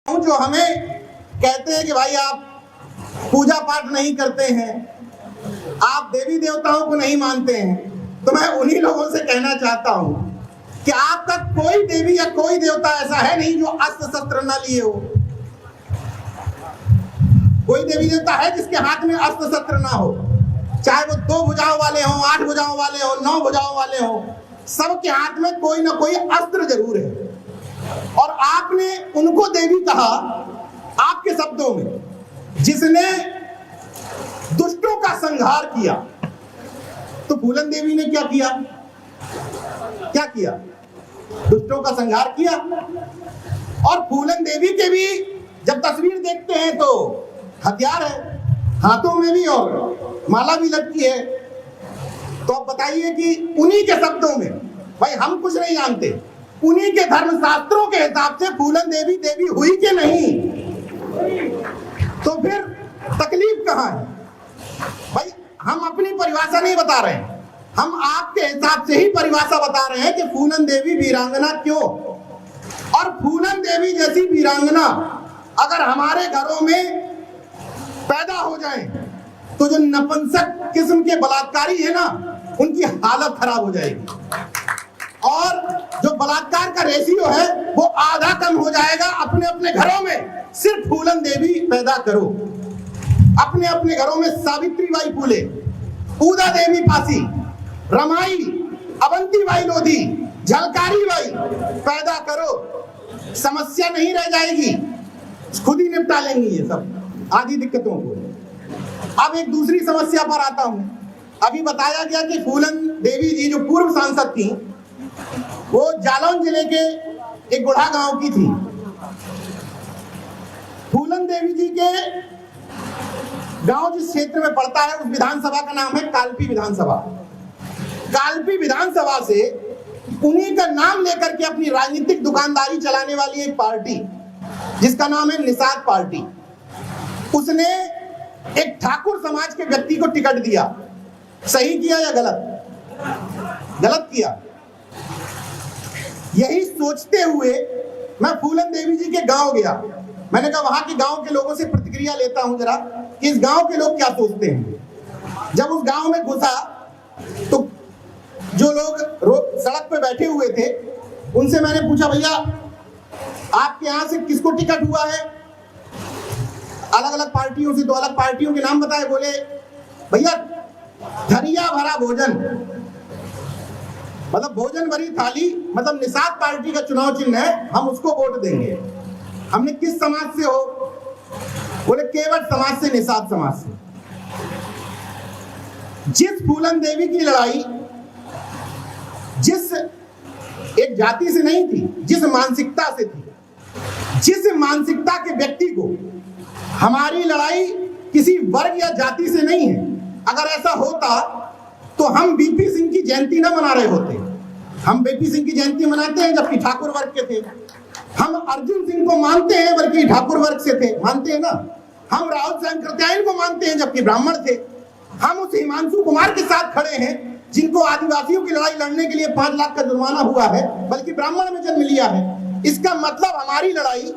जो हमें कहते हैं कि भाई आप पूजा पाठ नहीं करते हैं, आप देवी देवताओं को नहीं मानते हैं, तो मैं उन्हीं लोगों से कहना चाहता हूं कि आपका कोई देवी या कोई देवता ऐसा है नहीं जो अस्त्र शस्त्र ना लिए हो। कोई देवी देवता है जिसके हाथ में अस्त्र शस्त्र ना हो, चाहे वो 2 भुजाओं वाले हों, 8 भुजाओं वाले हों, 9 भुजाओं वाले हों, सबके हाथ में कोई ना कोई अस्त्र जरूर है। और आपने उनको देवी कहा आपके शब्दों में, जिसने दुष्टों का संहार किया। तो फूलन देवी ने क्या किया? क्या किया? दुष्टों का संहार किया। और फूलन देवी के भी जब तस्वीर देखते हैं तो हथियार है, हाथों में भी और माला भी लगती है। तो अब बताइए कि उन्हीं के शब्दों में, भाई हम कुछ नहीं जानते, उन्हीं के धर्मशास्त्रों के हिसाब से फूलन देवी देवी हुई कि नहीं? तो फिर तकलीफ कहां है? भाई हम अपनी परिभाषा नहीं बता रहे हैं, हम आपके हिसाब से ही परिभाषा बता रहे हैं कि फूलन देवी वीरांगना क्यों। और फूलन देवी जैसी वीरांगना अगर हमारे घरों में पैदा हो जाए तो जो नपुंसक किस्म के बलात्कारी है ना, उनकी हालत खराब हो जाएगी। और जो बलात्कार का रेशियो है वो आधा कम हो जाएगा। अपने अपने घरों में सिर्फ फूलन देवी पैदा करो, अपने अपने घरों में सावित्री बाई फूले, पूजा देवी पासी, रमाई, अवंती बाई लोधी, झलकारी बाई पैदा करो, समस्या नहीं रह जाएगी, खुद ही निपटा लेंगी ये सब आदि दिक्कतों को। अब एक दूसरी समस्या पर आता हूं। अभी बताया गया कि फूलन देवी जी जो पूर्व सांसद थी, वो जालौन जिले के एक गुढ़ा गांव की थी। फूलन देवी जी के गांव जिस क्षेत्र में पड़ता है उस विधानसभा का नाम है कालपी विधानसभा। कालपी विधानसभा से उन्हीं का नाम लेकर के अपनी राजनीतिक दुकानदारी चलाने वाली एक पार्टी जिसका नाम है निषाद पार्टी, उसने एक ठाकुर समाज के व्यक्ति को टिकट दिया। सही किया या गलत? गलत किया। यही सोचते हुए मैं फूलन देवी जी के गांव गया। मैंने कहा वहां के गांव के लोगों से प्रतिक्रिया लेता हूं जरा कि इस गांव के लोग क्या सोचते हैं। जब उस गांव में घुसा तो जो लोग सड़क पे बैठे हुए थे उनसे मैंने पूछा, भैया आपके यहां से किसको टिकट हुआ है? अलग अलग पार्टियों से, 2 अलग पार्टियों के नाम बताए। बोले भैया थरिया भरा भोजन, मतलब भोजन भरी थाली, मतलब निषाद पार्टी का चुनाव चिन्ह है, हम उसको वोट देंगे। हमने किस समाज से हो? बोले केवट समाज से, निषाद समाज से। जिस फूलन देवी की लड़ाई जिस एक जाति से नहीं थी, जिस मानसिकता से थी, जिस मानसिकता के व्यक्ति को, हमारी लड़ाई किसी वर्ग या जाति से नहीं है। अगर ऐसा होता तो हम बीपी सिंह की जयंती ना मना रहे होते। हम बीपी सिंह की जयंती मनाते हैं जबकि ठाकुर वर्ग के थे। हम अर्जुन सिंह को मानते हैं बल्कि ठाकुर वर्ग से थे, मानते हैं ना। हम राहुल शंकरत्यायन को मानते हैं जबकि ब्राह्मण थे। हम उस हिमांशु कुमार के साथ खड़े हैं जिनको आदिवासियों की लड़ाई लड़ने के लिए 5 लाख का जुर्माना हुआ है, बल्कि ब्राह्मण में जन्म लिया है। इसका मतलब हमारी लड़ाई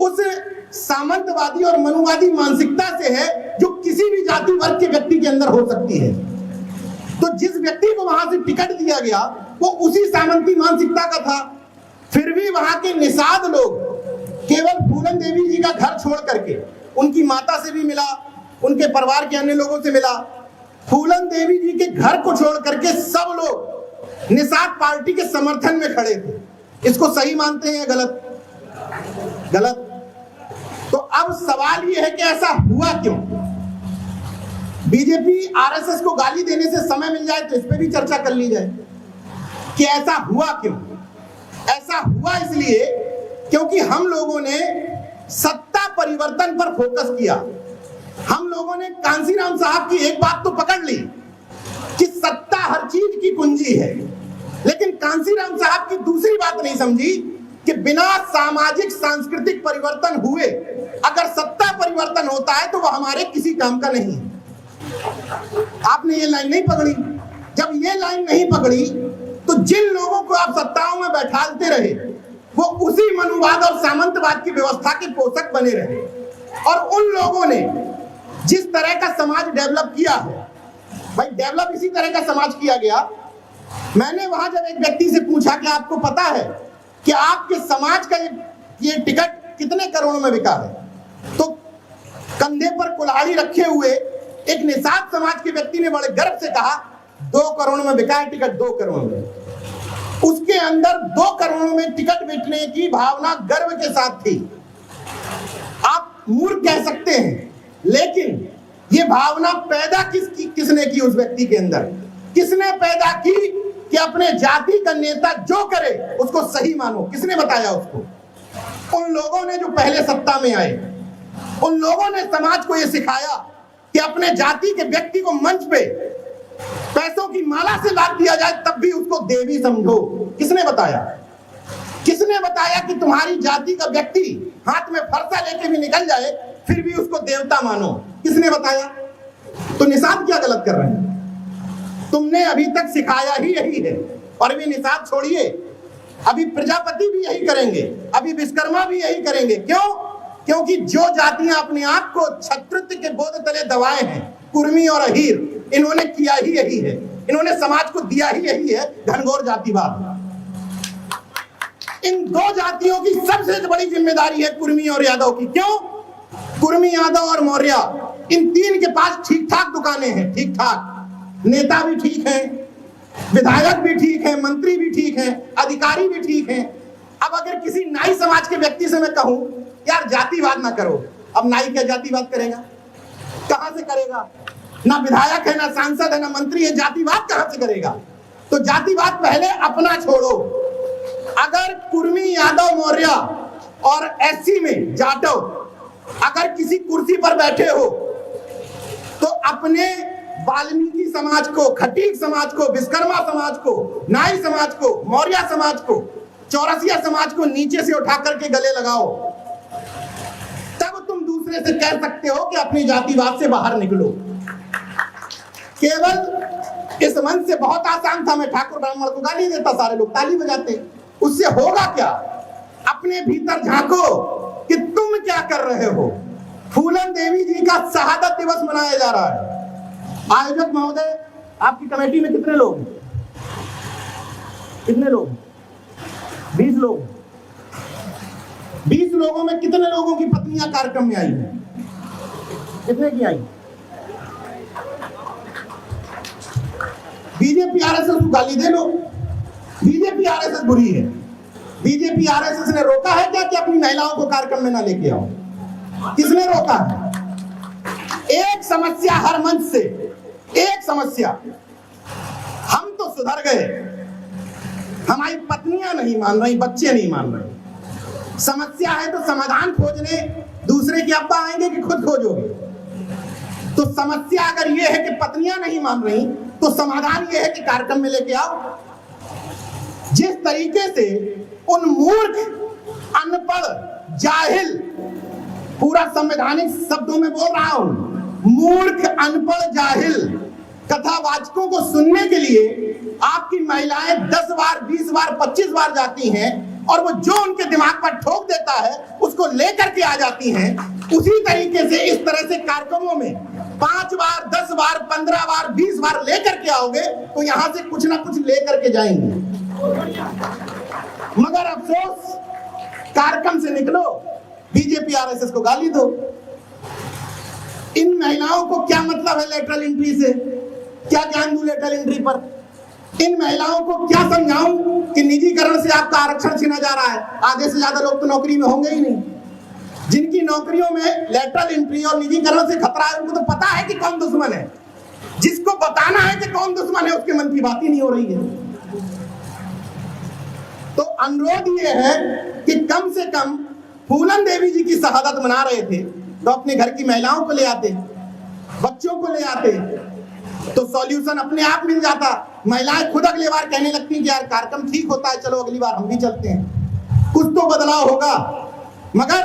उस सामंतवादी और मनुवादी मानसिकता से है जो किसी भी जाति वर्ग के व्यक्ति के अंदर हो सकती है। तो जिस व्यक्ति को वहां से टिकट दिया गया वो उसी सामंती मानसिकता का था। फिर भी वहां के निषाद लोग केवल फूलन देवी जी का घर छोड़ करके, उनकी माता से भी मिला, उनके परिवार के अन्य लोगों से मिला, फूलन देवी जी के घर को छोड़ करके सब लोग निषाद पार्टी के समर्थन में खड़े थे। इसको सही मानते हैं या गलत? गलत। तो अब सवाल यह है कि ऐसा हुआ क्यों? बीजेपी आरएसएस को गाली देने से समय मिल जाए तो इस पे भी चर्चा कर ली जाए कि ऐसा हुआ क्यों। ऐसा हुआ इसलिए क्योंकि हम लोगों ने सत्ता परिवर्तन पर फोकस किया। हम लोगों ने कांसीराम साहब की एक बात तो पकड़ ली कि सत्ता हर चीज की कुंजी है, लेकिन कांसीराम साहब की दूसरी बात नहीं समझी कि बिना सामाजिक सांस्कृतिक परिवर्तन हुए अगर सत्ता परिवर्तन होता है तो वह हमारे किसी काम का नहीं है। आपने ये लाइन नहीं पकड़ी। जब ये लाइन नहीं पकड़ी तो जिन लोगों को आप सत्ताओं में बैठालते रहे वो उसी मनुवाद और सामंतवाद की व्यवस्था के पोषक बने रहे। और उन लोगों ने जिस तरह का समाज डेवलप किया है, भाई डेवलप इसी तरह का समाज किया गया। मैंने वहां जब एक व्यक्ति से पूछा कि आपको पता है कि आपके समाज का ये टिकट कितने करोड़ों में बिका है, तो कंधे पर कुल्हाड़ी रखे हुए एक निषाद समाज के व्यक्ति ने बड़े गर्व से कहा 2 करोड़ में बिका है टिकट, 2 करोड़ में। उसके अंदर 2 करोड़ में टिकट बेचने की भावना गर्व के साथ थी। आप मूर्ख कह सकते हैं, लेकिन ये भावना पैदा किसने की उस व्यक्ति के अंदर? किसने पैदा की कि अपने जाति का नेता जो करे उसको सही मानो? किसने बताया उसको? उन लोगों ने जो पहले सत्ता में आए, उन लोगों ने समाज को यह सिखाया कि अपने जाति के व्यक्ति को मंच पे पैसों की माला से लाद दिया जाए तब भी उसको देवी समझो। किसने बताया? किसने बताया कि तुम्हारी जाति का व्यक्ति हाथ में फरसा लेके भी निकल जाए फिर भी उसको देवता मानो? किसने बताया? तो निषाद क्या गलत कर रहे हैं? तुमने अभी तक सिखाया ही यही है। और अभी निषाद छोड़िए, अभी प्रजापति भी यही करेंगे, अभी विश्वकर्मा भी यही करेंगे। क्यों? क्योंकि जो जातियां अपने आप को छत्रत्व के बोध तले दबाए हैं, कुर्मी और अहीर, इन्होंने किया ही यही है। इन्होंने समाज को दिया ही यही है, घनघोर जातिवाद। इन 2 जातियों की सबसे बड़ी जिम्मेदारी है कुर्मी और यादव की। क्यों? कुर्मी, यादव और मौर्य, इन 3 के पास ठीक ठाक दुकानें हैं, ठीक ठाक नेता भी ठीक हैं, विधायक भी ठीक हैं, मंत्री भी ठीक हैं, अधिकारी भी ठीक हैं। अब अगर किसी नाई समाज के व्यक्ति से मैं कहूं यार जातिवाद ना करो, अब नाई क्या जातिवाद करेगा? कहां से करेगा? ना विधायक है, ना सांसद है, ना मंत्री है, जातिवाद कहां से करेगा? तो जातिवाद पहले अपना छोड़ो। अगर कुर्मी, यादव, मौर्य और एससी में जाटव अगर किसी कुर्सी पर बैठे हो तो अपने वाल्मीकि समाज को, खटीक समाज को, विश्वकर्मा समाज को, नाई समाज को, मौर्य समाज को, चौरसिया समाज को नीचे से उठा करके गले लगाओ, तब तुम दूसरे से कह सकते हो कि अपनी जातिवाद से बाहर निकलो। केवल इस मंच से बहुत आसान था, मैं ठाकुर ब्राह्मण को गाली देता, सारे लोग ताली बजाते। उससे होगा क्या? अपने भीतर झांको कि तुम क्या कर रहे हो। फूलन देवी जी का शहादत दिवस मनाया जा रहा है। आयोजक महोदय, आपकी कमेटी में कितने लोग? कितने लोग? 20 लोग। 20 लोगों में कितने लोगों की पत्नियां कार्यक्रम में आई हैं? कितने की आई? बीजेपी आरएसएस को गाली दे लो, बीजेपी आरएसएस बुरी है। बीजेपी आरएसएस ने रोका है क्या कि अपनी महिलाओं को कार्यक्रम में ना लेके आओ? किसने रोका है? एक समस्या हर मंच से, एक समस्या, हम तो सुधर गए, हमारी पत्नियां नहीं मान रही, बच्चे नहीं मान रहे। समस्या है तो समाधान खोजने दूसरे के अब्बा आएंगे कि खुद खोजोगे? तो समस्या अगर यह है कि पत्नियां नहीं मान रही तो समाधान यह है कि कार्यक्रम में लेके आओ। जिस तरीके से उन मूर्ख, अनपढ़, जाहिल, पूरा संवैधानिक शब्दों में बोल रहा हूं, मूर्ख, अनपढ़, जाहिल कथावाचकों को सुनने के लिए आपकी महिलाएं 10 बार, 20 बार, 25 बार जाती हैं और वो जो उनके दिमाग पर ठोक देता है उसको लेकर के आ जाती हैं। उसी तरीके से इस तरह से कार्यक्रमों में 5 बार, 10 बार, 15 बार, 20 बार लेकर के आओगे तो यहां से कुछ ना कुछ लेकर के जाएंगे। मगर अफसोस, कार्यक्रम से निकलो, बीजेपी आरएसएस को गाली दो। इन महिलाओं को क्या मतलब है लेटरल एंट्री से? क्या ज्ञान दूं लेटरल एंट्री पर? इन महिलाओं को क्या समझाऊं कि निजीकरण से आपका आरक्षण छीना जा रहा है? आधे से ज्यादा लोग तो नौकरी में होंगे ही नहीं। जिनकी नौकरियों में लेटरल एंट्री और निजीकरण से खतरा है उनको तो पता है कि कौन दुश्मन है। जिसको बताना है कि कौन दुश्मन है उसके मन की बात ही नहीं हो रही है। तो अनुरोध ये है कि कम से कम फूलन देवी जी की शहादत मना रहे थे तो अपने घर की महिलाओं को ले आते, बच्चों को ले आते, तो सॉल्यूशन अपने आप मिल जाता। महिलाएं खुद अगली बार कहने लगती कि यार कार्यक्रम ठीक होता है, चलो अगली बार हम भी चलते हैं। कुछ तो बदलाव होगा। मगर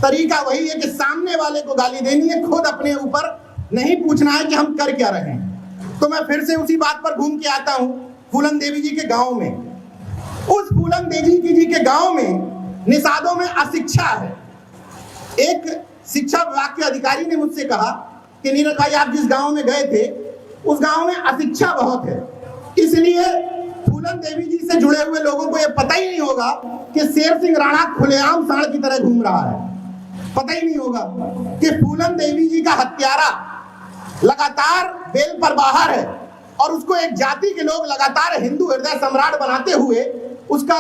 तरीका वही है कि सामने वाले को गाली देनी है, खुद अपने ऊपर नहीं पूछना है कि हम कर क्या रहे हैं। तो मैं फिर से उसी बात पर घूम के आता हूं। फूलन देवी जी के गांव में उस फूलन देवी जी के गांव में निषादों में अशिक्षा है। एक शिक्षा विभाग के अधिकारी ने मुझसे कहा कि नीरज भाई, आप जिस गांव में गए थे उस गांव में अशिक्षा बहुत है, इसलिए फूलन देवी जी से जुड़े हुए लोगों को यह पता ही नहीं होगा कि शेर सिंह राणा खुलेआम सांड की तरह घूम रहा है। पता ही नहीं होगा कि फूलन देवी जी का हत्यारा लगातार बेल पर बाहर है और उसको एक जाति के लोग लगातार हिंदू हृदय सम्राट बनाते हुए उसका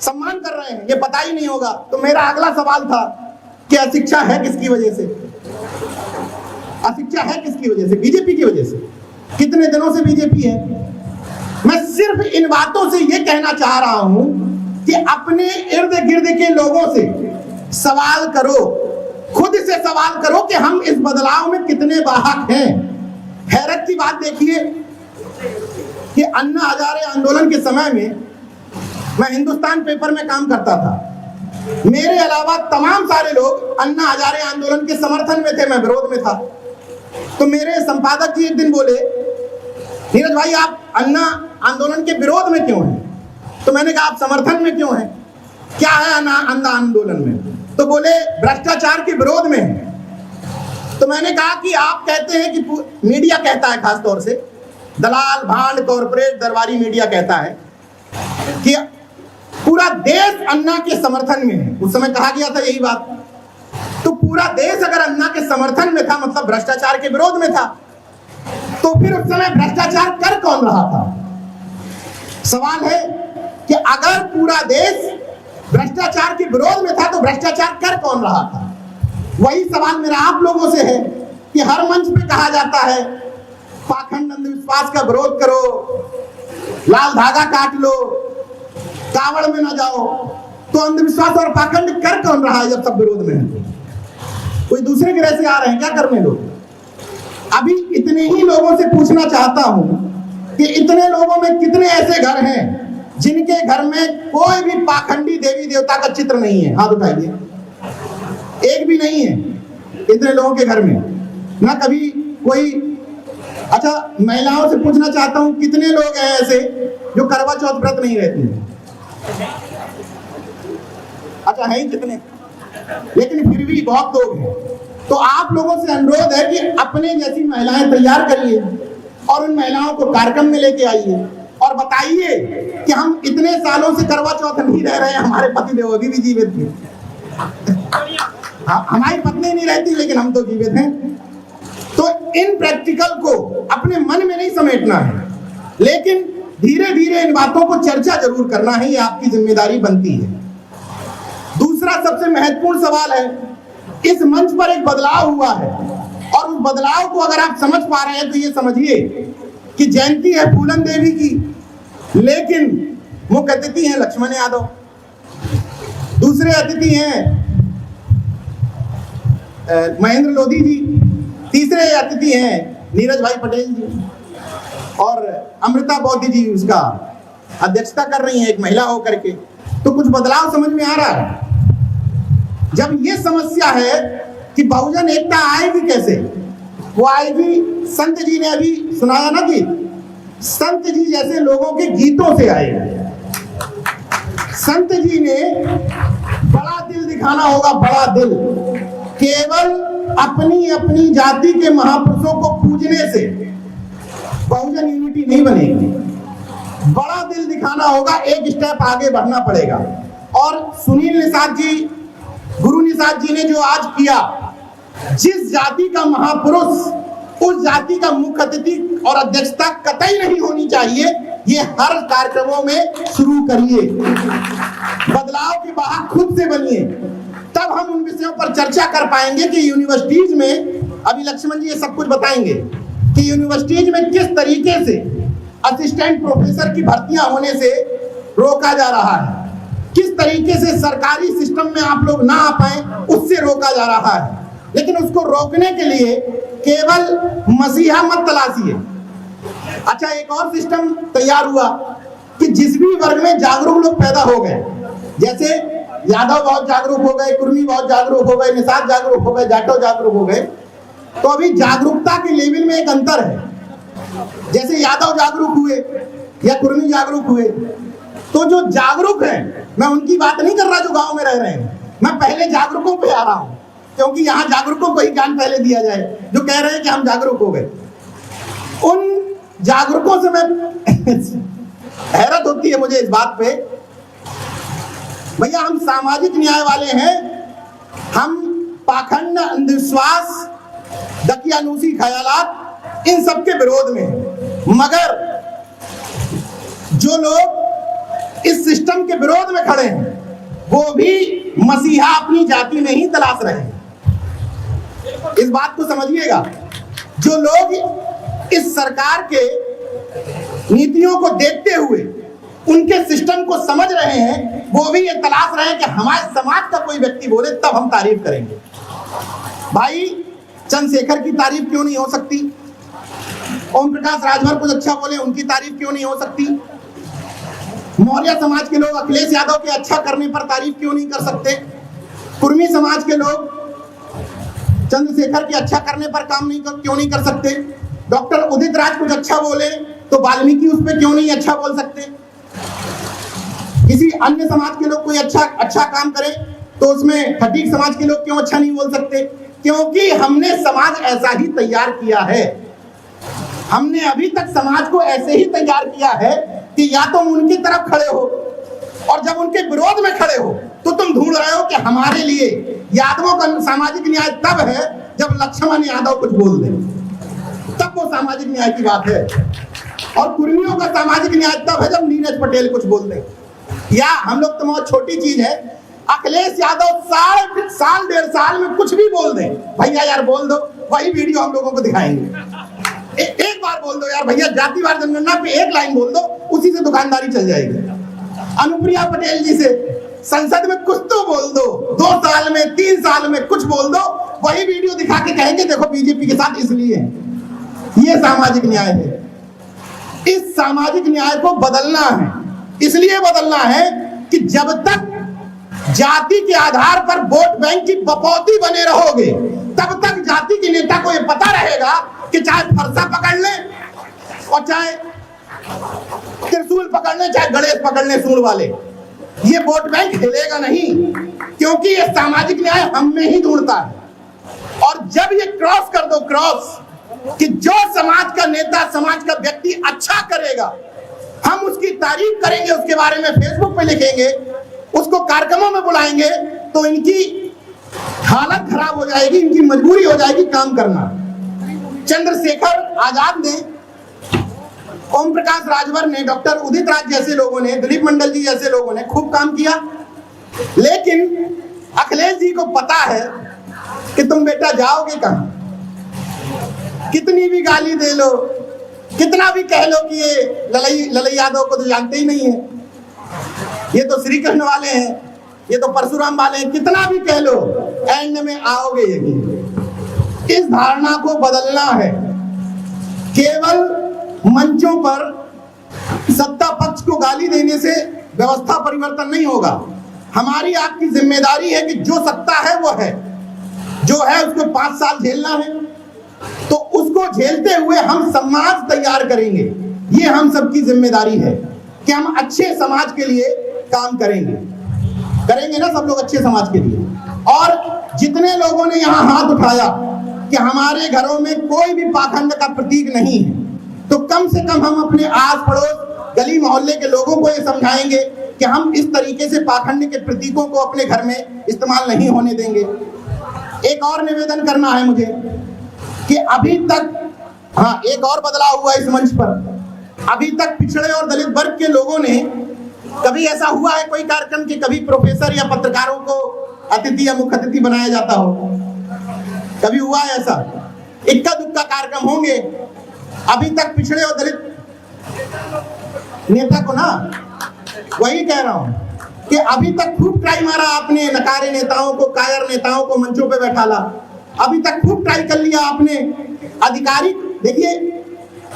सम्मान कर रहे हैं, ये पता ही नहीं होगा। तो मेरा अगला सवाल था कि अशिक्षा है किसकी वजह से? अशिक्षा है किसकी वजह से? बीजेपी की वजह से। कितने दिनों से बीजेपी है? मैं सिर्फ इन बातों से ये कहना चाह रहा हूं कि अपने इर्द गिर्द के लोगों से सवाल करो, खुद से सवाल करो कि हम इस बदलाव में कितने वाहक हैं। हैरत की बात देखिए कि अन्ना हजारे आंदोलन के समय में मैं हिंदुस्तान पेपर में काम करता था। मेरे अलावा तमाम सारे लोग अन्ना हजारे आंदोलन के समर्थन में थे, मैं विरोध में था। तो मेरे संपादक जी एक दिन बोले, नीरज भाई आप अन्ना आंदोलन के विरोध में क्यों हैं? तो मैंने कहा आप समर्थन में क्यों हैं? क्या है अन्ना आंदोलन में? तो बोले भ्रष्टाचार के विरोध में है। तो मैंने कहा कि आप कहते हैं कि मीडिया कहता है, खास तौर से दलाल भांड कॉर्पोरेट दरबारी मीडिया कहता है कि पूरा देश अन्ना के समर्थन में है। उस समय कहा गया था यही बात। तो पूरा देश अगर अन्ना के समर्थन में था मतलब भ्रष्टाचार के विरोध में था, तो फिर उस समय भ्रष्टाचार कर कौन रहा था? सवाल है कि अगर पूरा देश भ्रष्टाचार के विरोध में था तो भ्रष्टाचार कर कौन रहा था? वही सवाल मेरा आप लोगों से है कि हर मंच पे कहा जाता है पाखंड अंधविश्वास का विरोध करो, लाल धागा काट लो, कावड़ में ना जाओ। तो अंधविश्वास और पाखंड कर कौन रहा है जब सब विरोध में है? कोई दूसरे ग्रह से आ रहे हैं क्या करने लोग? अभी इतने ही लोगों से पूछना चाहता हूं कि इतने लोगों में कितने ऐसे घर हैं जिनके घर में कोई भी पाखंडी देवी देवता का चित्र नहीं है? हाथ उठाइए। एक भी नहीं है इतने लोगों के घर में, ना कभी कोई। अच्छा, महिलाओं से पूछना चाहता हूं कितने लोग हैं ऐसे जो करवा चौथ व्रत नहीं रहती है? अच्छा, है ही कितने, लेकिन फिर भी बहुत लोग हैं। तो आप लोगों से अनुरोध है कि अपने जैसी महिलाएं तैयार करिए और उन महिलाओं को कार्यक्रम में लेके आइए और बताइए कि हम इतने सालों से करवा चौथ नहीं रह रहे हैं, हमारे पति देव अभी भी जीवित हैं। हमारी पत्नी नहीं रहती लेकिन हम तो जीवित हैं। तो इन प्रैक्टिकल को अपने मन में नहीं समेटना है, लेकिन धीरे धीरे इन बातों को चर्चा जरूर करना है, ये आपकी जिम्मेदारी बनती है। दूसरा सबसे महत्वपूर्ण सवाल है, इस मंच पर एक बदलाव हुआ है और उस बदलाव को अगर आप समझ पा रहे हैं तो ये समझिए कि जयंती है फूलन देवी की, लेकिन मुख्य अतिथि हैं लक्ष्मण यादव, दूसरे अतिथि हैं महेंद्र लोधी जी, तीसरे अतिथि हैं नीरज भाई पटेल जी और अमृता बौद्ध जी उसका अध्यक्षता कर रही हैं एक महिला होकर के। तो कुछ बदलाव समझ में आ रहा है। जब ये समस्या है कि बहुजन एकता आएगी कैसे, वो आएगी, संत जी ने अभी सुनाया ना कि संत जी जैसे लोगों के गीतों से आएगी। संत जी ने बड़ा दिल दिखाना होगा, बड़ा दिल। केवल अपनी अपनी जाति के महापुरुषों को पूजने से बहुजन यूनिटी नहीं बनेगी, बड़ा दिल दिखाना होगा, एक स्टेप आगे बढ़ना पड़ेगा। और सुनील निषाद जी, गुरु निषाद जी ने जो आज किया, जिस जाति का महापुरुष उस जाति का मुख्य अतिथि और अध्यक्षता कतई नहीं होनी चाहिए, ये हर कार्यक्रमों में शुरू करिए। बदलाव के बाहर खुद से बनिए, तब हम उन विषयों पर चर्चा कर पाएंगे कि यूनिवर्सिटीज में, अभी लक्ष्मण जी ये सब कुछ बताएंगे कि यूनिवर्सिटीज में किस तरीके से असिस्टेंट प्रोफेसर की भर्तियां होने से रोका जा रहा है, किस तरीके से सरकारी सिस्टम में आप लोग ना आ पाए उससे रोका जा रहा है। लेकिन उसको रोकने के लिए केवल मसीहा मत तलाशिए। अच्छा, एक और सिस्टम तैयार हुआ कि जिस भी वर्ग में जागरूक लोग पैदा हो गए, जैसे यादव बहुत जागरूक हो गए, कुर्मी बहुत जागरूक हो गए, निषाद जागरूक हो गए, जाटव जागरूक हो गए, तो अभी जागरूकता के लेवल में एक अंतर है। जैसे यादव जागरूक हुए या कुर्मी जागरूक हुए, तो जो जागरूक हैं, मैं उनकी बात नहीं कर रहा जो गांव में रह रहे हैं, मैं पहले जागरूकों पे आ रहा हूं, क्योंकि यहां जागरूकों को ही ज्ञान पहले दिया जाए, जो कह रहे हैं कि हम जागरूक हो गए। उन जागरूकों से मैं हैरत होती है मुझे इस बात पे, भैया हम सामाजिक न्याय वाले हैं, हम पाखंड, अंधविश्वास, दकियानूसी ख्यालात, इन सब के विरोध में हैं। मगर जो लोग इस सिस्टम के विरोध में खड़े हैं, वो भी मसीहा अपनी जाति में ही तलाश रहे हैं। इस बात को समझिएगा। जो लोग इस सरकार के नीतियों को देखते हुए उनके सिस्टम को समझ रहे हैं, वो भी ये तलाश रहे हैं कि हमारे समाज का कोई व्यक्ति बोले तब हम तारीफ करेंगे। भाई चंद्रशेखर की तारीफ क्यों नहीं हो सकती? ओम प्रकाश राजभर कुछ अच्छा बोले, उनकी तारीफ क्यों नहीं हो सकती? मौर्य समाज के लोग अखिलेश यादव के अच्छा करने पर तारीफ क्यों नहीं कर सकते? कुर्मी समाज के लोग चंद्रशेखर के अच्छा करने पर क्यों नहीं कर सकते? डॉक्टर उदित राज कुछ अच्छा बोले तो वाल्मीकि उस पर क्यों नहीं अच्छा बोल सकते? किसी अन्य समाज के लोग कोई अच्छा काम करे तो उसमें खटीक समाज के लोग क्यों अच्छा नहीं बोल सकते? क्योंकि हमने समाज ऐसा ही तैयार किया है। हमने अभी तक समाज को ऐसे ही तैयार किया है कि या तुम उनकी तरफ खड़े हो, और जब उनके विरोध में खड़े हो तो तुम ढूंढ रहे हो कि हमारे लिए यादवों का सामाजिक न्याय तब है जब लक्ष्मण यादव कुछ बोल दे, तब वो सामाजिक न्याय की बात है। और कुर्मियों का सामाजिक न्याय तब है जब नीरज पटेल कुछ बोल दे। या हम लोग तो बहुत छोटी चीज है, अखिलेश यादव साल डेढ़ साल में कुछ भी बोल दे, भैया यार बोल दो, वही वीडियो हम लोगों को दिखाएंगे। एक बार बोल दो यार भैया, जातिवार जनगणना पे एक लाइन बोल दो, उसी से दुकानदारी चल जाएगी। अनुप्रिया पटेल जी से संसद में कुछ तो बोल दो, 2 साल में 3 साल में कुछ बोल दो, वही वीडियो दिखा के कहेंगे देखो बीजेपी के साथ इसलिए है। ये सामाजिक न्याय है। इस सामाजिक न्याय को बदलना है। इसलिए बदलना है कि जब तक जाति के आधार पर वोट बैंक की बपौती बने रहोगे, तब तक जाति के नेता को यह पता रहेगा कि चाहे फरसा पकड़ ले और चाहे त्रिशूल पकड़ ले, चाहे गणेश पकड़ ले सूंड वाले, ये वोट बैंक हिलेगा नहीं, क्योंकि ये सामाजिक न्याय हम में ही ढूंढता है। और जब ये क्रॉस कर दो, क्रॉस कि जो समाज का नेता, समाज का व्यक्ति अच्छा करेगा, हम उसकी तारीफ करेंगे, उसके बारे में फेसबुक पे लिखेंगे, उसको कार्यक्रमों में बुलाएंगे, तो इनकी हालत खराब हो जाएगी, इनकी मजबूरी हो जाएगी काम करना। चंद्रशेखर आजाद ने, ओम प्रकाश राजभर ने, डॉक्टर उदित राज जैसे लोगों ने, दिलीप मंडल जी जैसे लोगों ने खूब काम किया, लेकिन अखिलेश जी को पता है कि तुम बेटा जाओगे कहां। कितनी भी गाली दे लो, कितना भी कह लो कि ये ललई यादव को तो जानते ही नहीं है, ये तो श्री कृष्ण वाले हैं, ये तो परशुराम वाले हैं, कितना भी कह लो, एंड में आओगे यही। इस धारणा को बदलना है। केवल मंचों पर सत्ता पक्ष को गाली देने से व्यवस्था परिवर्तन नहीं होगा। हमारी आपकी जिम्मेदारी है कि जो सत्ता है वो है, जो है उसको 5 साल झेलना है, तो उसको झेलते हुए हम समाज तैयार करेंगे। ये हम सबकी जिम्मेदारी है कि हम अच्छे समाज के लिए काम करेंगे ना सब लोग अच्छे समाज के लिए। और जितने लोगों ने यहाँ हाथ उठाया कि हमारे घरों में कोई भी पाखंड का प्रतीक नहीं है, तो कम से कम हम अपने आस पड़ोस गली मोहल्ले के लोगों को ये समझाएंगे कि हम इस तरीके से पाखंड के प्रतीकों को अपने घर में इस्तेमाल नहीं होने देंगे। एक और निवेदन करना है मुझे कि अभी तक, हाँ, एक और बदलाव हुआ इस मंच पर। अभी तक पिछड़े और दलित वर्ग के लोगों ने, कभी ऐसा हुआ है कोई कार्यक्रम कि कभी प्रोफेसर या पत्रकारों को अतिथि या मुख्य अतिथि बनाया जाता हो? कभी हुआ है ऐसा? इक्का दुक्का कार्यक्रम होंगे। अभी तक पिछड़े और दलित नेता को ना, वही कह रहा हूं कि अभी तक खूब ट्राई मारा आपने, नकारे नेताओं को, कायर नेताओं को मंचों पे बैठाला। अभी तक खूब ट्राई कर लिया आपने। अधिकारी, देखिए,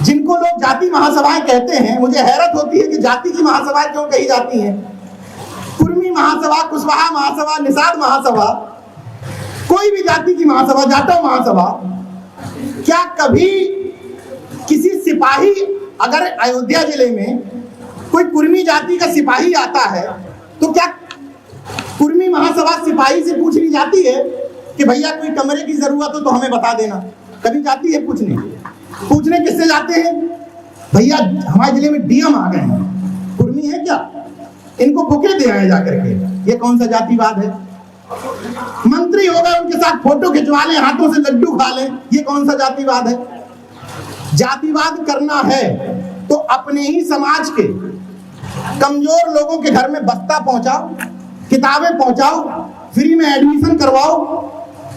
जिनको लोग जाति महासभाएं कहते हैं, मुझे हैरत होती है कि जाति की महासभाएं क्यों कही जाती हैं। कुर्मी महासभा, कुशवाहा महासभा, निषाद महासभा, कोई भी जाति की महासभा, जाटव महासभा, क्या कभी किसी सिपाही अगर अयोध्या जिले में कोई कुर्मी जाति का सिपाही आता है तो क्या कुर्मी महासभा सिपाही से पूछनी जाती है कि भैया कोई कमरे की जरूरत हो तो हमें बता देना? कभी जाती है पूछने? पूछने किससे जाते हैं? भैया हमारे जिले में डीएम आ गए हैं, कुर्मी है क्या, इनको बुके दे आए जाकर के। ये कौन सा जातिवाद है? मंत्री हो गए, उनके साथ फोटो खिंचवा लें, हाथों से लड्डू खा लें, ये कौन सा जातिवाद है? जातिवाद करना है तो अपने ही समाज के कमजोर लोगों के घर में बस्ता पहुंचाओ, किताबें पहुंचाओ, फ्री में एडमिशन करवाओ,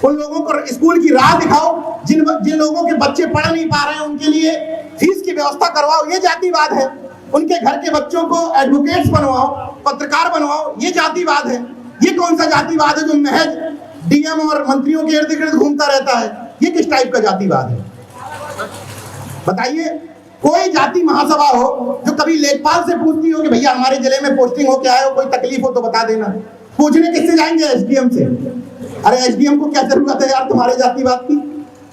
उन लोगों को स्कूल की राह दिखाओ, जिन लोगों के बच्चे पढ़ नहीं पा रहे हैं उनके लिए फीस की व्यवस्था करवाओ, ये जातिवाद है। उनके घर के बच्चों को एडवोकेट्स बनवाओ, पत्रकार बनवाओ, ये जातिवाद है। ये कौन सा जातिवाद है जो महज डीएम और मंत्रियों के इर्द गिर्द घूमता रहता है? ये किस टाइप का जातिवाद है बताइए? कोई जाति महासभा हो जो कभी लेखपाल से पूछती हो कि भैया हमारे जिले में पोस्टिंग हो के आए हो, कोई तकलीफ हो तो बता देना। पूछने किससे जाएंगे? एसडीएम से। अरे एसडीएम को क्या जरूरत है यार तुम्हारे जातिवाद की?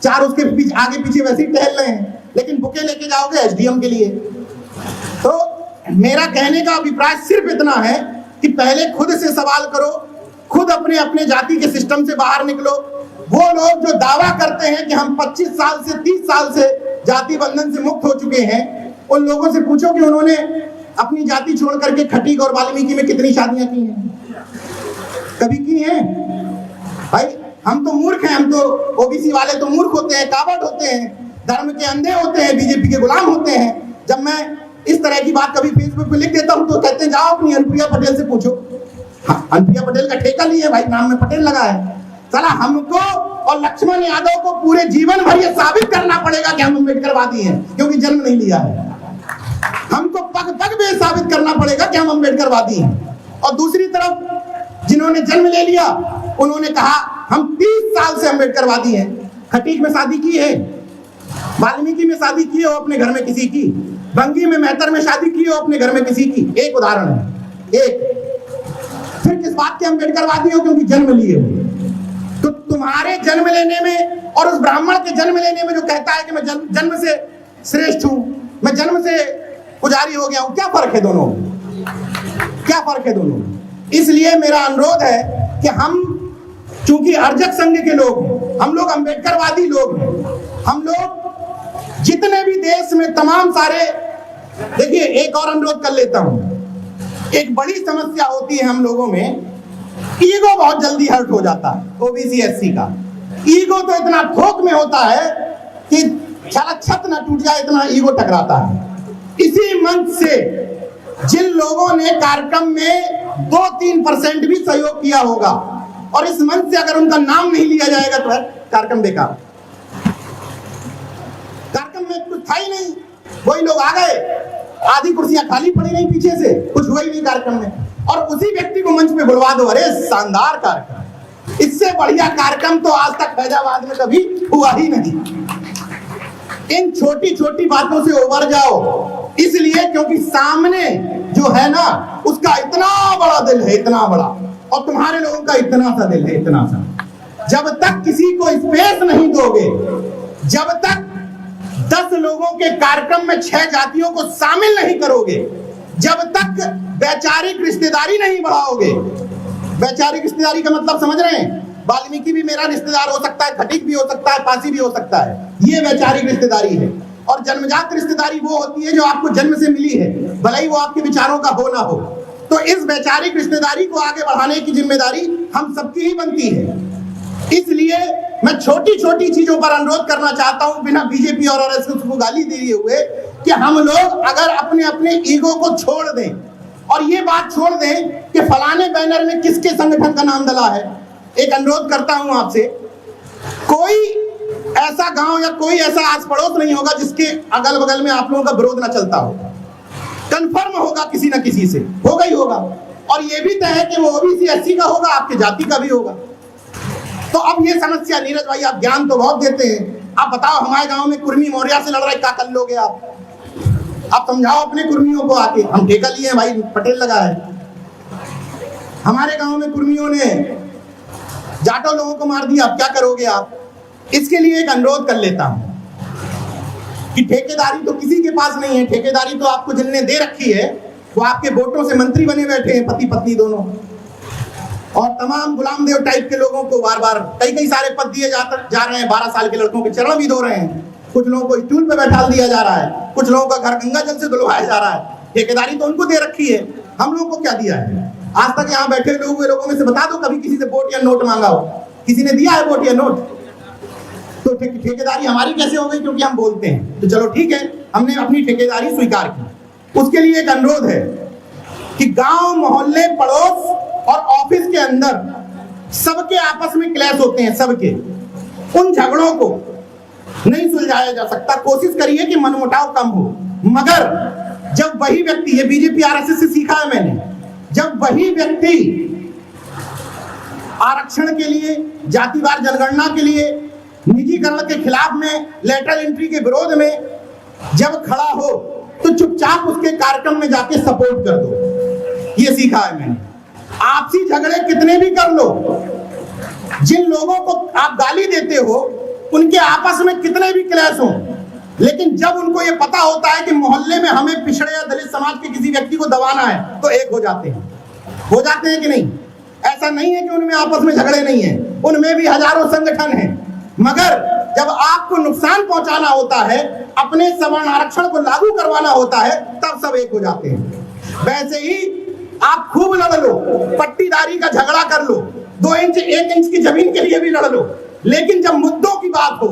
चार उसके पीछे आगे पीछे वैसे ही टहल रहे हैं, लेकिन बुके लेके जाओगे एसडीएम के लिए। तो मेरा कहने का अभिप्राय सिर्फ इतना है कि पहले खुद से सवाल करो, खुद अपने अपने जाति के सिस्टम से बाहर निकलो। वो लोग जो दावा करते हैं कि हम 25 साल से 30 साल से जाति बंधन से मुक्त हो चुके हैं, उन लोगों से पूछो कि उन्होंने अपनी जाति छोड़ करके खटीक और वाल्मीकि में कितनी शादियां की हैं? कभी की हैं? भाई हम तो मूर्ख हैं, हम तो ओबीसी वाले तो मूर्ख होते हैं, कावड़ होते हैं, धर्म के अंधे होते हैं, बीजेपी के गुलाम होते हैं। जब मैं इस तरह की बात कभी फेसबुक पे लिख देता हूं तो कहते हैं जाओ अपनी अनुप्रिया पटेल से पूछो। हाँ, अनुप्रिया पटेल का ठेका लिए भाई, नाम में पटेल लगा है। साला हमको और लक्ष्मण यादव को पूरे जीवन भर ये साबित करना पड़ेगा कि हम अम्बेडकरवादी हैं, क्योंकि जन्म नहीं लिया है। हमको पग पग पे साबित करना पड़ेगा कि हम अम्बेडकरवादी हैं। और दूसरी तरफ जिन्होंने जन्म ले लिया उन्होंने कहा हम 30 साल से अम्बेडकरवादी हैं। खटीक में शादी की है, वाल्मीकि में शादी की हो अपने घर में किसी की, बंगी में मेहतर में शादी की हो अपने घर में किसी की, एक उदाहरण है एक। फिर किस बात के अम्बेडकरवादी हो? क्योंकि जन्म लिए हो। तो तुम्हारे जन्म लेने में और उस ब्राह्मण के जन्म लेने में जो कहता है कि मैं जन्म से श्रेष्ठ हूं, मैं जन्म से पुजारी हो गया हूं, क्या फर्क है दोनों? क्या फर्क है दोनों? इसलिए मेरा अनुरोध है कि हम चूंकि अर्जक संघ के लोग हैं, हम लोग अम्बेडकरवादी लोग हैं, हम लोग जितने भी देश में तमाम सारे, देखिए एक और अनुरोध कर लेता हूं, एक बड़ी समस्या होती है हम लोगों में, ईगो बहुत जल्दी हर्ट हो जाता है। ओबीसी एससी का ईगो तो इतना थोक में होता है कि साला छत ना टूट जाए, इतना ईगो टकराता है। इसी मंच से जिन लोगों ने कार्यक्रम में 2-3% भी सहयोग किया होगा और इस मंच से अगर उनका नाम नहीं लिया जाएगा तो है कार्यक्रम बेकार। कार्यक्रम में कुछ था ही नहीं, वही लोग आ गए, आधी कुर्सियां खाली पड़ी नहीं पीछे से, कुछ हुआ ही नहीं कार्यक्रम में, और उसी व्यक्ति को मंच पे बुलवा दो। अरे शानदार कार्यक्रम, इससे बढ़िया कार्यक्रम तो आज तक फैजाबाद में कभी हुआ ही नहीं। इन छोटी छोटी बातों से उबर जाओ, इसलिए क्योंकि सामने जो है ना उसका इतना बड़ा दिल है, इतना बड़ा, और तुम्हारे लोगों का इतना सा दिल है, इतना सा। जब तक किसी को स्पेस नहीं दोगे, जब तक 10 लोगों के कार्यक्रम में 6 जातियों को शामिल नहीं करोगे, जब तक वैचारिक रिश्तेदारी नहीं बढ़ाओगे, वैचारिक रिश्तेदारी का मतलब समझ रहे हैं? वाल्मीकि भी मेरा रिश्तेदार हो सकता है, खटीक भी हो सकता है, पासी भी हो सकता है, ये वैचारिक रिश्तेदारी है। और जन्मजात रिश्तेदारी वो होती है जो आपको जन्म से मिली है, भले ही वो आपके विचारों का हो ना हो। तो इस वैचारिक रिश्तेदारी को आगे बढ़ाने की जिम्मेदारी हम सबकी ही बनती है। इसलिए मैं छोटी छोटी चीजों पर अनुरोध करना चाहता हूं, बिना बीजेपी और आरएसएस को गाली दिए हुए, कि हम लोग अगर अपने अपने ईगो को छोड़ दें और ये बात छोड़ दें कि फलाने बैनर में किसके संगठन का नाम डला है। एक अनुरोध करता हूं आपसे, कोई ऐसा गांव या कोई ऐसा आस पड़ोस नहीं होगा जिसके अगल बगल में आप लोगों का विरोध ना चलता हो। कंफर्म होगा किसी ना किसी से, होगा ही होगा। और ये भी तय है कि वो ओबीसी एससी का होगा, आपके जाति का भी होगा। तो अब ये समस्या, नीरज भाई आप ज्ञान तो बहुत देते हैं, आप बताओ हमारे गांव में कुर्मी मौर्या से लड़ रहा है, क्या कर लोगे आप समझाओ अपने कुर्मियों को आके। हम ठेका लिए हैं भाई, पटेल लगा है। हमारे गांव में कुर्मियों ने जाटो लोगों को मार दिया, अब क्या करोगे आप? इसके लिए एक अनुरोध कर लेता हूं कि ठेकेदारी तो किसी के पास नहीं है, ठेकेदारी तो आपको जिनने दे रखी है वो आपके वोटों से मंत्री बने बैठे हैं, पति पत्नी दोनों, और तमाम गुलाम देव टाइप के लोगों को बार बार कई सारे पद दिए जा रहे हैं। 12 साल के लड़कों के चरण भी धो रहे हैं, कुछ लोगों को स्टूल पे बैठा दिया जा रहा है, कुछ लोगों का घर गंगा जल से धुलवाया जा रहा है। ठेकेदारी तो उनको दे रखी है, हम लोगों को क्या दिया है? आज तक यहाँ बैठे लोगों में से बता दो कभी किसी से वोट या नोट मांगा हो? किसी ने दिया है वोट या नोट? तो ठेकेदारी हमारी कैसे हो गई? क्योंकि हम बोलते हैं। तो चलो ठीक है, हमने अपनी ठेकेदारी स्वीकार की। उसके लिए एक अनुरोध है कि गांव, मोहल्ले, पड़ोस और ऑफिस के अंदर सबके आपस में क्लैश होते हैं, सबके, उन झगड़ों को नहीं सुलझाया जा सकता। कोशिश करिए कि मनमुटाव कम हो, मगर जब वही व्यक्ति, ये बीजेपी आरएसएस से सीखा है मैंने, जब वही व्यक्ति आरक्षण के लिए, जातिवार जनगणना के लिए, निजीकरण के खिलाफ में, लेटरल एंट्री के विरोध में जब खड़ा हो तो चुपचाप उसके कार्यक्रम में जाके सपोर्ट कर दो। ये सीखा है मैंने। आपसी झगड़े कितने भी कर लो, जिन लोगों को आप गाली देते हो उनके आपस में कितने भी क्लैश हो, लेकिन जब उनको ये पता होता है कि मोहल्ले में हमें पिछड़े या दलित समाज के किसी व्यक्ति को दबाना है तो एक हो जाते हैं कि नहीं? ऐसा नहीं है कि उनमें आपस में झगड़े नहीं है, उनमें भी हजारों संगठन हैं, मगर जब आपको नुकसान पहुंचाना होता है, अपने सवर्ण आरक्षण को लागू करवाना होता है, तब सब एक हो जाते हैं। वैसे ही आप खूब लड़ लो, पट्टीदारी का झगड़ा कर लो, 2 इंच 1 इंच की जमीन के लिए भी लड़ लो, लेकिन जब मुद्दों की बात हो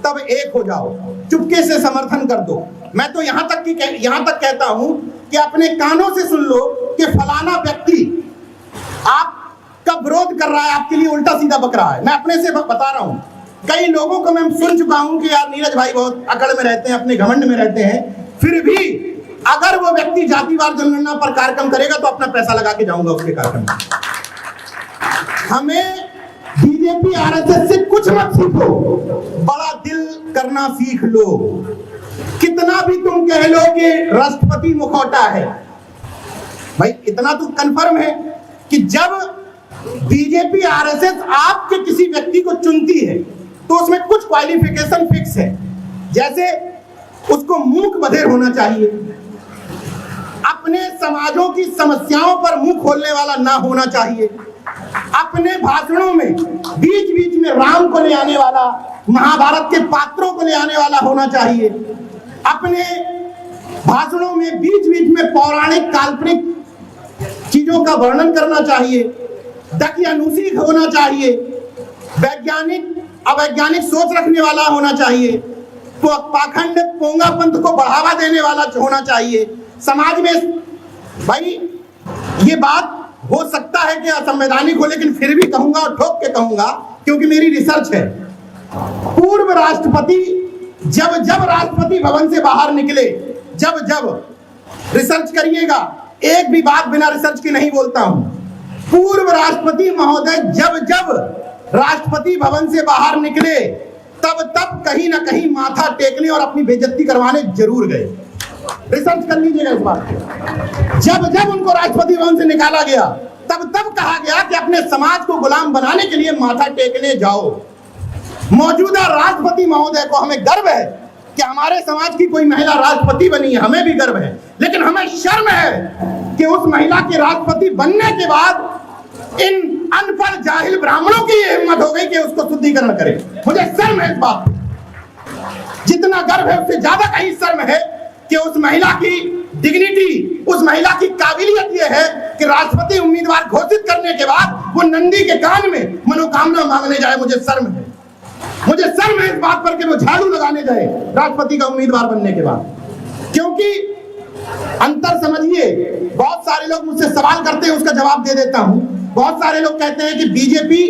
तब एक हो जाओ, चुपके से समर्थन कर दो। मैं तो यहाँ तक कहता हूं कि अपने कानों से सुन लो कि फलाना व्यक्ति आपका विरोध कर रहा है, आपके लिए उल्टा सीधा बक रहा है। मैं अपने से बता रहा हूं, कई लोगों को मैं सुन चुका हूं कि यार नीरज भाई बहुत अकड़ में रहते हैं, अपने घमंड में रहते हैं, फिर भी अगर वो व्यक्ति जातिवार जनगणना पर कार्यक्रम करेगा तो अपना पैसा लगा के जाऊंगा उसके कार्यक्रम में। हमें बीजेपी आरएसएस से कुछ मत सीखो, बड़ा दिल करना सीख लो। कितना भी तुम कह लो कि राष्ट्रपति मुखौटा है, भाई इतना तो कंफर्म है कि जब बीजेपी आरएसएस आपके किसी व्यक्ति को चुनती है तो उसमें कुछ क्वालिफिकेशन फिक्स है। जैसे उसको मूक बधिर होना चाहिए, अपने समाजों की समस्याओं पर मुंह खोलने वाला ना होना चाहिए, अपने भाषणों में बीच बीच में राम को ले आने वाला, महाभारत के पात्रों को ले आने वाला होना चाहिए, अपने भाषणों में बीच बीच में पौराणिक काल्पनिक चीजों का वर्णन करना चाहिए, दकियानुसी होना चाहिए, वैज्ञानिक अवैज्ञानिक सोच रखने वाला होना चाहिए, तो पाखंड पोंगापंथ को बढ़ावा देने वाला होना चाहिए। समाज में भाई ये बात हो सकता है कि असंवैधानिक हो, लेकिन फिर भी कहूंगा और ठोक के कहूंगा क्योंकि मेरी रिसर्च है। पूर्व राष्ट्रपति जब राष्ट्रपति भवन से बाहर निकले, जब रिसर्च करिएगा, एक भी बात बिना रिसर्च के नहीं बोलता हूं। पूर्व राष्ट्रपति महोदय जब राष्ट्रपति भवन से बाहर निकले तब कहीं ना कहीं माथा टेकने और अपनी बेइज्जती करवाने जरूर गए। रिसर्च कर लीजिएगा इस बात। जब उनको राष्ट्रपति भवन से निकाला गया तब कहा गया कि अपने समाज को गुलाम बनाने के लिए माथा टेकने जाओ। मौजूदा राष्ट्रपति महोदय को हमें गर्व है कि हमारे समाज की कोई महिला राष्ट्रपति बनी है, हमें भी गर्व है, लेकिन हमें शर्म है कि उस महिला के राष्ट्रपति बनने के बाद इन अनपढ़ जाहिल ब्राह्मणों की ये हिम्मत हो गई कि उसको शुद्धिकरण करे। मुझे शर्म है इस बात पर। जितना गर्व है उससे ज्यादा कहीं शर्म है कि उस महिला की डिग्निटी, उस महिला की काबिलियत ये है कि राष्ट्रपति उम्मीदवार घोषित करने के बाद वो नंदी के कान में मनोकामना मांगने जाए। मुझे शर्म है इस बात पर कि वो झाड़ू लगाने जाए राष्ट्रपति का उम्मीदवार बनने के बाद। क्योंकि अंतर समझिए, बहुत सारे लोग मुझसे सवाल करते हैं, उसका जवाब दे देता हूं। बहुत सारे लोग कहते हैं कि बीजेपी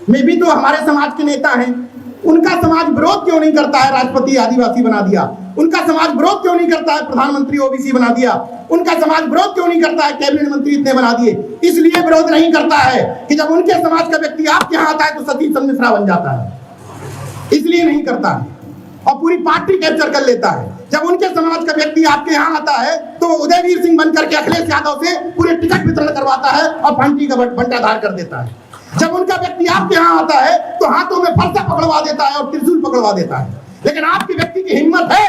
में भी तो हमारे समाज के नेता हैं, उनका समाज विरोध क्यों नहीं करता है, राष्ट्रपति आदिवासी बना दिया, उनका समाज विरोध क्यों नहीं करता है, प्रधानमंत्री ओबीसी बना दिया, उनका समाज विरोध क्यों नहीं करता है, कैबिनेट मंत्री इतने बना दिए। इसलिए विरोध नहीं करता है कि जब उनके समाज का व्यक्ति आपके यहाँ आता है तो सतीश चंद्र मिश्रा बन जाता है, इसलिए नहीं करता है और पूरी पार्टी कैप्चर कर लेता है। जब उनके समाज का व्यक्ति आपके यहाँ आता है तो उदयवीर सिंह बनकर के अखिलेश यादव से पूरे टिकट वितरण करवाता है और पार्टी का बंटाधार कर देता है। जब उनका व्यक्ति आपके यहाँ आता है तो हाथों में फरसा पकड़वा देता है और त्रिशूल पकड़वा देता है। लेकिन आपके व्यक्ति की हिम्मत है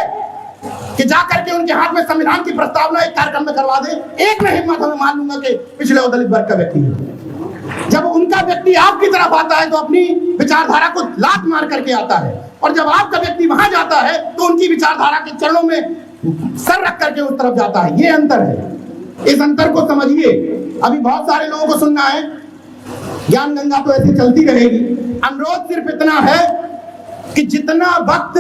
कि जाकर के उनके हाथ में संविधान की प्रस्तावना एक कार्यक्रम में करवा दे। एक में हिम्मत हमें मान लूंगा कि पिछड़े और दलित वर्ग का व्यक्ति है। जब उनका व्यक्ति आपकी तरफ आता है तो अपनी विचारधारा को लात मार करके आता है, और जब आपका व्यक्ति वहां जाता है तो उनकी विचारधारा के चरणों में सर रख करके उस तरफ जाता है। ये अंतर है, इस अंतर को समझिए। अभी बहुत सारे लोगों को सुनना है, ज्ञान गंगा तो ऐसे चलती रहेगी। अनुरोध सिर्फ इतना है कि जितना वक्त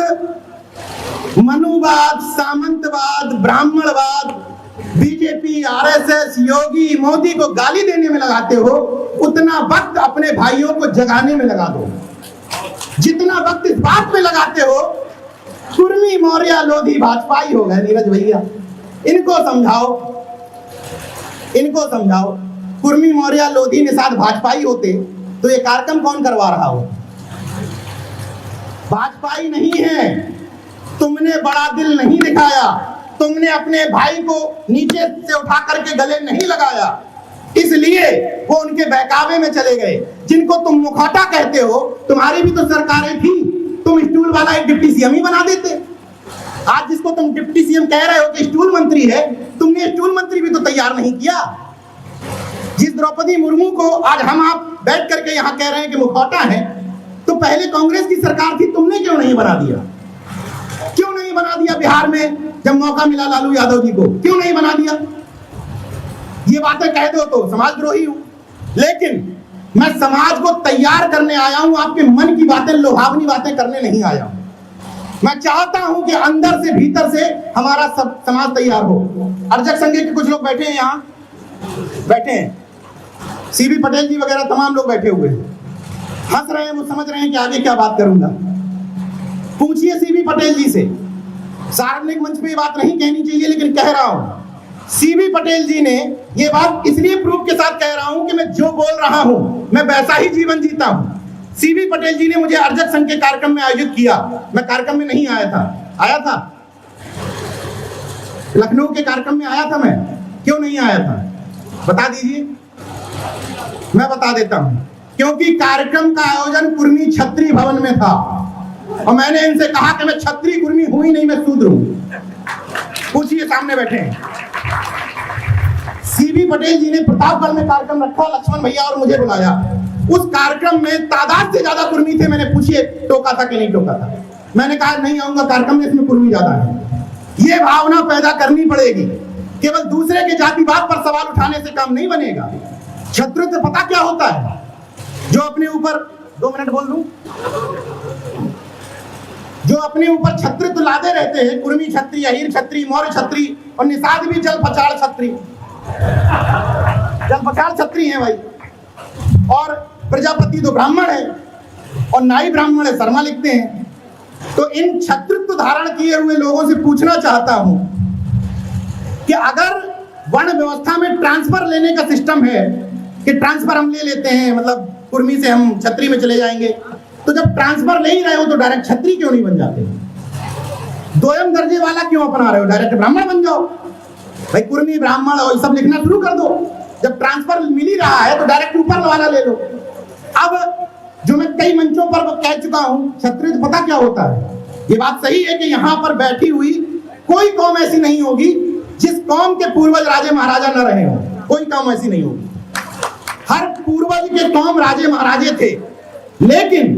मनुवाद, सामंतवाद, ब्राह्मणवाद, बीजेपी, आरएसएस, योगी, मोदी को गाली देने में लगाते हो, उतना वक्त अपने भाइयों को जगाने में लगा दो। जितना वक्त इस बात में लगाते हो कुर्मी, मौर्य, लोधी, भाजपाई हो गए। नीरज भैया, इनको समझाओ, इनको समझाओ। कुर्मी, मौर्य, लोधी, निषाद भाजपाई होते तो ये कार्यक्रम कौन करवा रहा हो? भाजपाई नहीं है। तुमने बड़ा दिल नहीं दिखाया, तुमने अपने भाई को नीचे से उठा करके गले नहीं लगाया, इसलिए वो उनके बहकावे में चले गए। जिनको तुम मुखौटा कहते हो, तुम्हारी भी तो सरकारें थी, तुम स्टूल वाला एक डिप्टी सीएम ही बना देते। आज जिसको तुम डिप्टी सीएम कह रहे हो कि स्टूल मंत्री है, तुमने स्टूल मंत्री भी तो तैयार नहीं किया। जिस द्रौपदी मुर्मू को आज हम आप बैठ करके यहाँ कह रहे हैं कि मुखौटा है, तो पहले कांग्रेस की सरकार थी, तुमने क्यों नहीं बना दिया? क्यों नहीं बना दिया? बिहार में जब मौका मिला लालू यादव जी को, क्यों नहीं बना दिया? ये बातें कह दो तो समाजद्रोही हूं, लेकिन मैं समाज को तैयार करने आया हूं, आपके मन की बातें, लोभावनी बातें करने नहीं आया हूं। मैं चाहता हूं कि अंदर से, भीतर से हमारा सब समाज तैयार हो। अर्जक संघ के कुछ लोग बैठे हैं, यहाँ बैठे हैं, सीबी पटेल जी वगैरह तमाम लोग बैठे हुए हैं, हंस रहे हैं, वो समझ रहे हैं कि आगे क्या बात करूंगा। पूछिए सीबी पटेल जी से। सार्वजनिक मंच पे ये बात नहीं कहनी चाहिए, लेकिन कह रहा हूं। सीबी पटेल जी ने ये बात इसलिए प्रूफ के साथ कह रहा हूं कि मैं जो बोल रहा हूं मैं वैसा ही जीवन जीता हूं। सीबी पटेल जी ने मुझे अर्जक संघ के कार्यक्रम में आयोजित किया, मैं कार्यक्रम में नहीं आया था। आया था लखनऊ के कार्यक्रम में आया था मैं, क्यों नहीं आया था बता दीजिए? मैं बता देता हूं, क्योंकि कार्यक्रम का आयोजन कुर्मी छत्री भवन में था, और मैंने इनसे कहा कि मैं छत्री कुर्मी हूं ही नहीं, मैं शूद्र हूं। पूछिए, सामने बैठे हैं। सीबी पटेल जी ने प्रतापगढ़ में कार्यक्रम रखा, लक्ष्मण भैया और मुझे बुलाया। उस कार्यक्रम में तादाद से ज्यादा कुर्मी थे। मैंने पूछिए टोका था कि नहीं टोका था? मैंने कहा नहीं आऊंगा कार्यक्रम में, इसमें कुर्मी ज्यादा है। ये भावना पैदा करनी पड़ेगी। केवल दूसरे के जातिवाद पर सवाल उठाने से काम नहीं बनेगा। छत्रित्व पता क्या होता है? जो अपने ऊपर, 2 मिनट बोल दूं, जो अपने ऊपर छत्रित्व लादे रहते हैं, कुर्मी छत्री, अहीर छत्री, मौर्य छत्री, और निषाद भी जल पचाड़ छत्री, जल पचाड़ छत्री है भाई। और प्रजापति तो ब्राह्मण है, और नाई ब्राह्मण है, शर्मा लिखते हैं। तो इन छत्रित्व धारण किए हुए लोगों से पूछना चाहता हूं कि अगर वर्ण व्यवस्था में ट्रांसफर लेने का सिस्टम है कि ट्रांसफर हम ले लेते हैं, मतलब कुर्मी से हम छत्री में चले जाएंगे, तो जब ट्रांसफर ले ही रहे हो तो डायरेक्ट छत्री क्यों नहीं बन जाते? दोयम दर्जे वाला क्यों अपना रहे हो? डायरेक्ट ब्राह्मण बन जाओ भाई। कुर्मी, ब्राह्मण और सब लिखना शुरू कर दो। जब ट्रांसफर मिल ही रहा है तो डायरेक्ट ऊपर वाला ले लो। अब जो मैं कई मंचों पर कह चुका हूं, छत्रित्व पता क्या होता है? ये बात सही है कि यहाँ पर बैठी हुई कोई कौम ऐसी नहीं होगी जिस कौम के पूर्वज राजे महाराजा न रहे हो। कोई कौम ऐसी नहीं होगी। हर पूर्वज के कौम राजे महाराजे थे, लेकिन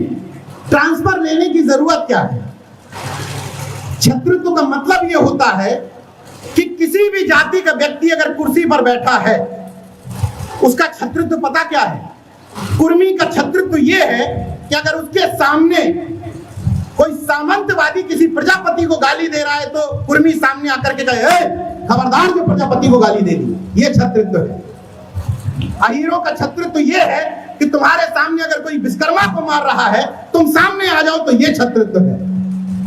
ट्रांसफर लेने की जरूरत क्या है? छत्रित्व का मतलब यह होता है कि किसी भी जाति का व्यक्ति अगर कुर्सी पर बैठा है, उसका छत्रित्व पता क्या है? कुर्मी का छत्रित्व यह है कि अगर उसके सामने कोई सामंतवादी किसी प्रजापति को गाली दे रहा है तो कुर्मी सामने आकर के कहे, खबरदार जो प्रजापति को गाली दे दी, ये छत्रित्व है। अहीरों का छत्रित्व यह है कि तुम्हारे सामने अगर कोई विश्वकर्मा को मार रहा है, तुम सामने आ जाओ, तो ये छत्रित्व है।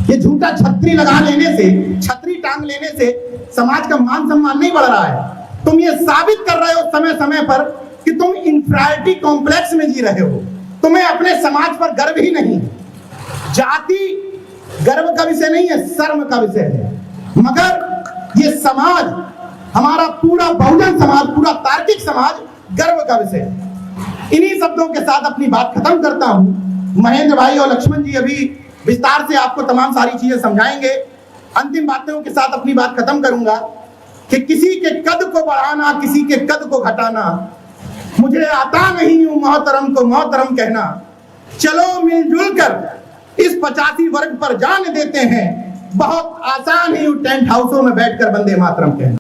ये झूठा छत्री लगा लेने से, छतरी टांग लेने से समाज का मान सम्मान नहीं बढ़ रहा है। तुम ये साबित कर रहे हो समय समय पर कि तुम इंफीरियरिटी कॉम्प्लेक्स में जी रहे हो। तुम्हें अपने समाज पर गर्व ही नहीं। जाति गर्व का विषय नहीं है, शर्म का विषय है। मगर ये समाज, हमारा पूरा बहुजन समाज, पूरा तार्किक समाज गर्व का विषय है। इन्हीं शब्दों के साथ अपनी बात खत्म करता हूं। महेंद्र भाई और लक्ष्मण जी अभी विस्तार से आपको तमाम सारी चीजें समझाएंगे। अंतिम बातों के साथ अपनी बात खत्म करूंगा कि किसी के कद को बढ़ाना, किसी के कद को घटाना मुझे आता नहीं हूं मोहतरम को मोहतरम कहना। चलो मिलजुल कर इस 85 वर्ग पर जान देते हैं, बहुत आसान ही टेंट हाउसों में बैठकर वंदे मातरम कहना।